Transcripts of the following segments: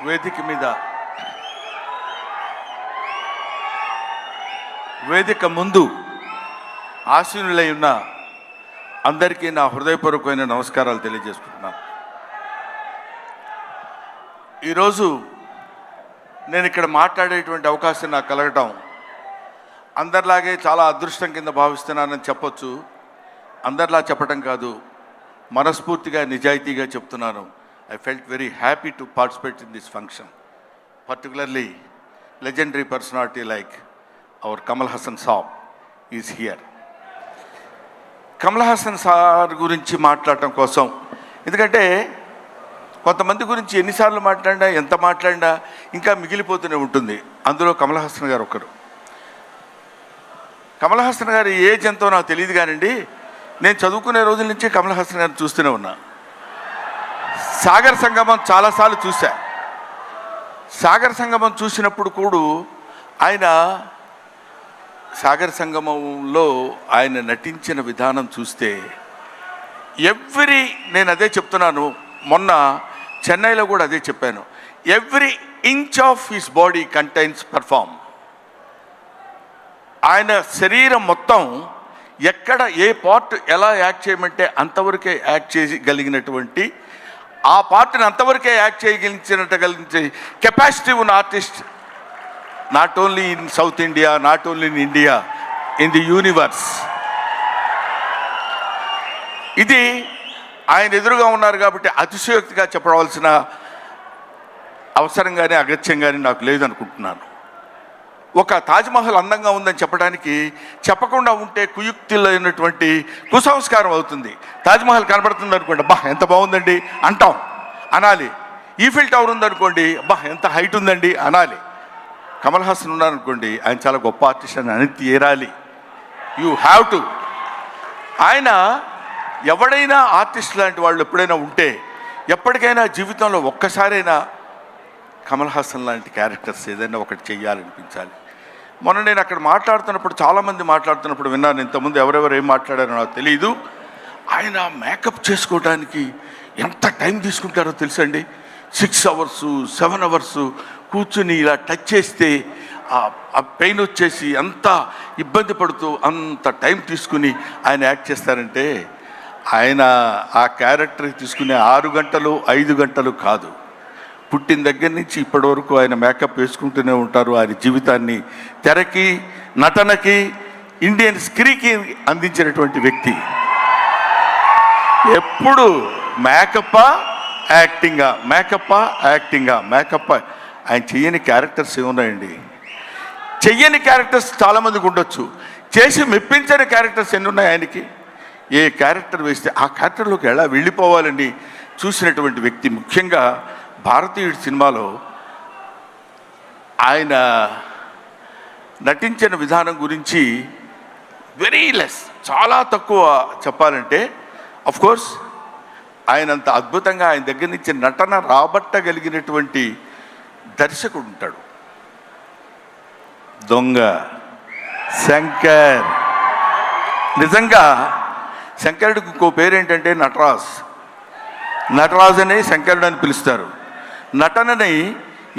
వేదిక ముందు ఆశీనులై ఉన్న అందరికీ నా హృదయపూర్వకమైన నమస్కారాలు తెలియజేసుకుంటున్నాను. ఈరోజు నేను ఇక్కడ మాట్లాడేటువంటి అవకాశం నాకు కలగటం అందరిలాగే చాలా అదృష్టం కింద భావిస్తున్నానని చెప్పొచ్చు. అందరిలా చెప్పటం కాదు, మనస్ఫూర్తిగా నిజాయితీగా చెప్తున్నాను. I felt very happy to participate in this function, particularly legendary personality like our Kamal Haasan Saab is here. Kamal Haasan sir గురించి మాట్లాడటం కోసం, ఎందుకంటే కొంతమంది గురించి ఎన్నిసార్లు మాట్లాడినా ఎంత మాట్లాడినా ఇంకా మిగిలిపోతూనే ఉంటుంది. అందులో కమల్ హాసన్ గారు ఒకరు. కమల్ హాసన్ గారి ఏజ్ ఎంతో నాకు తెలియదు కానండి, నేను చదువుకునే రోజుల నుంచి కమల్ హాసన్ గారిని చూస్తూనే ఉన్నా. సాగర్ సంగమం చాలాసార్లు చూశా. సాగర్ సంగమం చూసినప్పుడు కూడా ఆయన సాగర్ సంగమంలో ఆయన నటించిన విధానం చూస్తే నేను అదే చెప్తున్నాను, మొన్న చెన్నైలో కూడా అదే చెప్పాను, every inch of his body contains perform. ఆయన శరీరం మొత్తం ఎక్కడ ఏ పార్ట్ ఎలా యాక్ట్ చేయమంటే అంతవరకే యాక్ట్ చేయగలిగినటువంటి, ఆ పార్ట్ని అంతవరకే యాక్ట్ చేయగలిగించే కెపాసిటీ ఉన్న artist not only in south India, not only in India, in the universe. ఇది ఆయన ఎదురుగా ఉన్నారు కాబట్టి అతిశయోక్తిగా చెప్పవలసిన అవసరం కానీ అగత్యం కానీ నాకు లేదనుకుంటున్నాను. ఒక తాజ్మహల్ అందంగా ఉందని చెప్పడానికి చెప్పకుండా ఉంటే కుయుక్తులైనటువంటి కుసంస్కారం అవుతుంది. తాజ్మహల్ కనబడుతుంది అనుకోండి, అబ్బా ఎంత బాగుందండి అంటాం, అనాలి. ఈఫిల్ టవర్ ఉందనుకోండి, అబ్బా ఎంత హైట్ ఉందండి అనాలి. కమల్ హాసన్ ఉన్నారనుకోండి, ఆయన చాలా గొప్ప ఆర్టిస్ట్ అని అని తీరాలి. You have to. ఆయన ఎవడైనా ఆర్టిస్ట్ లాంటి వాళ్ళు ఎప్పుడైనా ఉంటే ఎప్పటికైనా జీవితంలో ఒక్కసారైనా కమల్ హాసన్ లాంటి క్యారెక్టర్స్ ఏదైనా ఒకటి చెయ్యాలనిపించాలి. మొన్న నేను అక్కడ మాట్లాడుతున్నప్పుడు చాలామంది మాట్లాడుతున్నప్పుడు విన్నాను, ఇంతకుముందు ఎవరెవరు ఏం మాట్లాడారో నాకు తెలియదు. ఆయన మేకప్ చేసుకోవడానికి ఎంత టైం తీసుకుంటారో తెలుసండి. 6 hours 7 hours కూర్చుని ఇలా టచ్ చేస్తే ఆ పెయిన్ వచ్చేసి అంత ఇబ్బంది పడుతూ అంత టైం తీసుకుని ఆయన యాక్ట్ చేస్తారంటే, ఆయన ఆ క్యారెక్టర్కి తీసుకునే 6 గంటలు 5 గంటలు కాదు, పుట్టిన దగ్గర నుంచి ఇప్పటి వరకు ఆయన మేకప్ వేసుకుంటూనే ఉంటారు. ఆయన జీవితాన్ని తెరకి, నటనకి, ఇండియన్ స్క్రీన్కి అందించినటువంటి వ్యక్తి. ఎప్పుడు మేకప్పా యాక్టింగా, మేకప్పా యాక్టింగా, మేకప్పా. ఆయన చెయ్యని క్యారెక్టర్స్ ఏమున్నాయండి? చెయ్యని క్యారెక్టర్స్ చాలామందికి ఉండొచ్చు, చేసి మెప్పించని క్యారెక్టర్స్ ఎన్ని ఉన్నాయి ఆయనకి. ఏ క్యారెక్టర్ వేస్తే ఆ క్యారెక్టర్లోకి ఎలా వెళ్ళిపోవాలని చూసినటువంటి వ్యక్తి. ముఖ్యంగా భారతీయుడి సినిమాలో ఆయన నటించిన విధానం గురించి వెరీ లెస్, చాలా తక్కువ చెప్పాలంటే. అఫ్కోర్స్ ఆయన అంత అద్భుతంగా ఆయన దగ్గర నుంచి నటన రాబట్టగలిగినటువంటి దర్శకుడు ఉంటాడు. దొంగ శంకర్. నిజంగా శంకరుడికి ఇంకో పేరేంటంటే నటరాజ్ అని శంకరుడు అని పిలుస్తారు. నటనని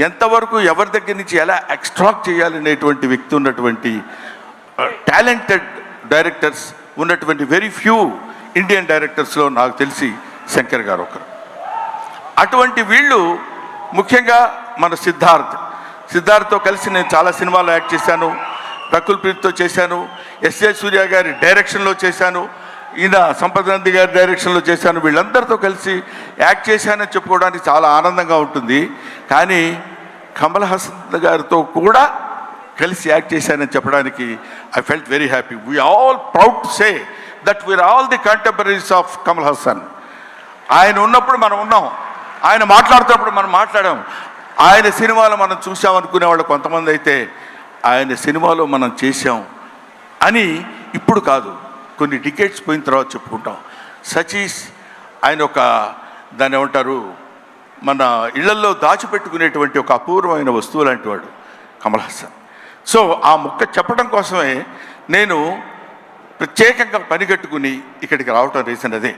ఎంతవరకు ఎవరి దగ్గర నుంచి ఎలా ఎక్స్ట్రాక్ట్ చేయాలనేటువంటి వ్యక్తి ఉన్నటువంటి టాలెంటెడ్ డైరెక్టర్స్ ఉన్నటువంటి వెరీ ఫ్యూ ఇండియన్ డైరెక్టర్స్లో నాకు తెలిసి శంకర్ గారు ఒకరు. అటువంటి వీళ్ళు ముఖ్యంగా మన సిద్ధార్థ్తో కలిసి నేను చాలా సినిమాల్లో యాక్ట్ చేశాను. రకుల్ ప్రీత్తో చేశాను, ఎస్ఏ సూర్య గారి డైరెక్షన్లో చేశాను, ఈయన సంపత్ నంది గారి డైరెక్షన్లో చేశాను. వీళ్ళందరితో కలిసి యాక్ట్ చేశానని చెప్పుకోవడానికి చాలా ఆనందంగా ఉంటుంది. కానీ కమల్ హాసన్ గారితో కూడా కలిసి యాక్ట్ చేశానని చెప్పడానికి I felt very happy. We all proud to say that we are all the contemporaries of Kamal Haasan. ఆయన ఉన్నప్పుడు మనం ఉన్నాం, ఆయన మాట్లాడుతున్నప్పుడు మనం మాట్లాడాం. ఆయన సినిమాలో మనం చూసామనుకునే వాళ్ళు కొంతమంది అయితే ఆయన సినిమాలో మనం చేశాం అని ఇప్పుడు కాదు, కొన్ని డికేట్స్ పోయిన తర్వాత చెప్పుకుంటాం. సచీస్ ఆయన ఒక దాన్ని ఏమంటారు, మన ఇళ్లల్లో దాచిపెట్టుకునేటువంటి ఒక అపూర్వమైన వస్తువు లాంటి వాడు కమల్ హాసన్. సో ఆ ముక్క చెప్పడం కోసమే నేను ప్రత్యేకంగా పనిగట్టుకుని ఇక్కడికి రావటం రీజన్ అదే.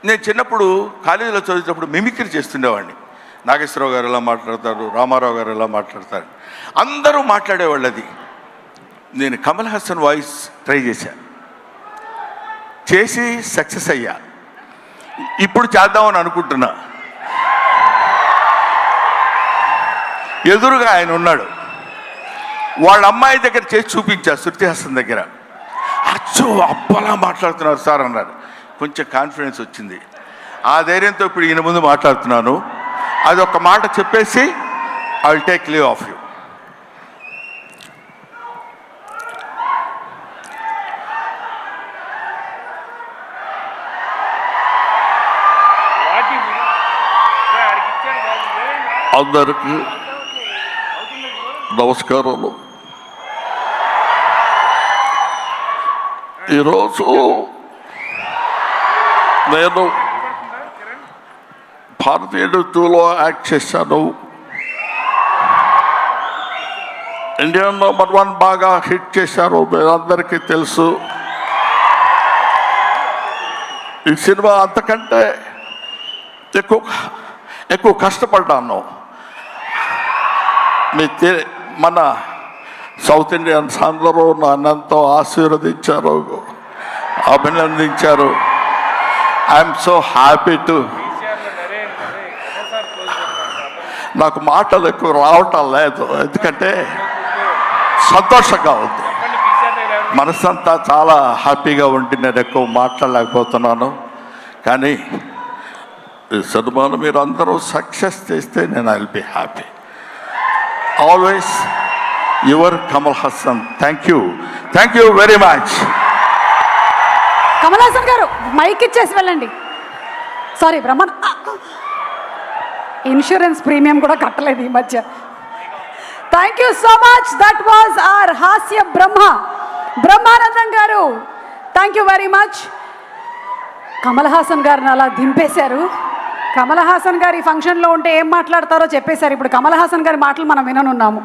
నేను చిన్నప్పుడు కాలేజీలో చదివేటప్పుడు మిమిక్రీ చేస్తుండేవాడిని. నాగేశ్వరరావు గారు ఎలా మాట్లాడతారు, రామారావు గారు ఎలా మాట్లాడతారు, అందరూ మాట్లాడేవాళ్ళు. అది నేను కమల్ హాసన్ వాయిస్ ట్రై చేసి సక్సెస్ అయ్యా. ఇప్పుడు చేద్దామని అనుకుంటున్నా. ఎదురుగా ఆయన ఉన్నాడు, వాళ్ళ అమ్మాయి దగ్గర చేసి చూపించా, శృతి హాసన్ దగ్గర. అచ్చో అప్పలా మాట్లాడుతున్నారు సార్ అన్నారు. కొంచెం కాన్ఫిడెన్స్ వచ్చింది. ఆ ధైర్యంతో ఇప్పుడు ఈయన ముందు మాట్లాడుతున్నాను. అది ఒక మాట చెప్పేసి I will take leave of you. అందరికీ నమస్కారాలు. ఈరోజు నేను భారతీయ నృత్యంలో యాక్ట్ చేశాను. ఇండియా #1 బాగా హిట్ చేశారు, మీరందరికీ తెలుసు. ఈ సినిమా అంతకంటే ఎక్కువ కష్టపడ్డాను. మన సౌత్ ఇండియన్స్ అందరూ నన్నంతో ఆశీర్వదించారు, అభినందించారు. I'm so happy to. నాకు మాటలు ఎక్కువ రావటం లేదు, ఎందుకంటే సంతోషంగా ఉంది. మనసంతా చాలా హ్యాపీగా ఉండి నేను ఎక్కువ మాట్లాడలేకపోతున్నాను. కానీ ఈ సినిమాను మీరు అందరూ సక్సెస్ చేస్తే నేను I will be happy. Always your Kamal Haasan. Thank you very much. Kamal Haasan గారు మైక్ ఇచ్చేసి వెళ్ళండి. సారీ బ్రహ్మన్, ఇన్సూరెన్స్ ప్రీమియం కూడా కట్టలేదు ఈ మధ్య. Thank you so much. That was our హాస్య బ్రహ్మానందం గారు. Thank you very much. Kamal Haasan గారిని అలా దింపేశారు. కమల్ హాసన్ గారి ఫంక్షన్లో ఉంటే ఏం మాట్లాడతారో చెప్పేశారు. ఇప్పుడు కమల్ హాసన్ గారి మాటలు మనం విననున్నాము.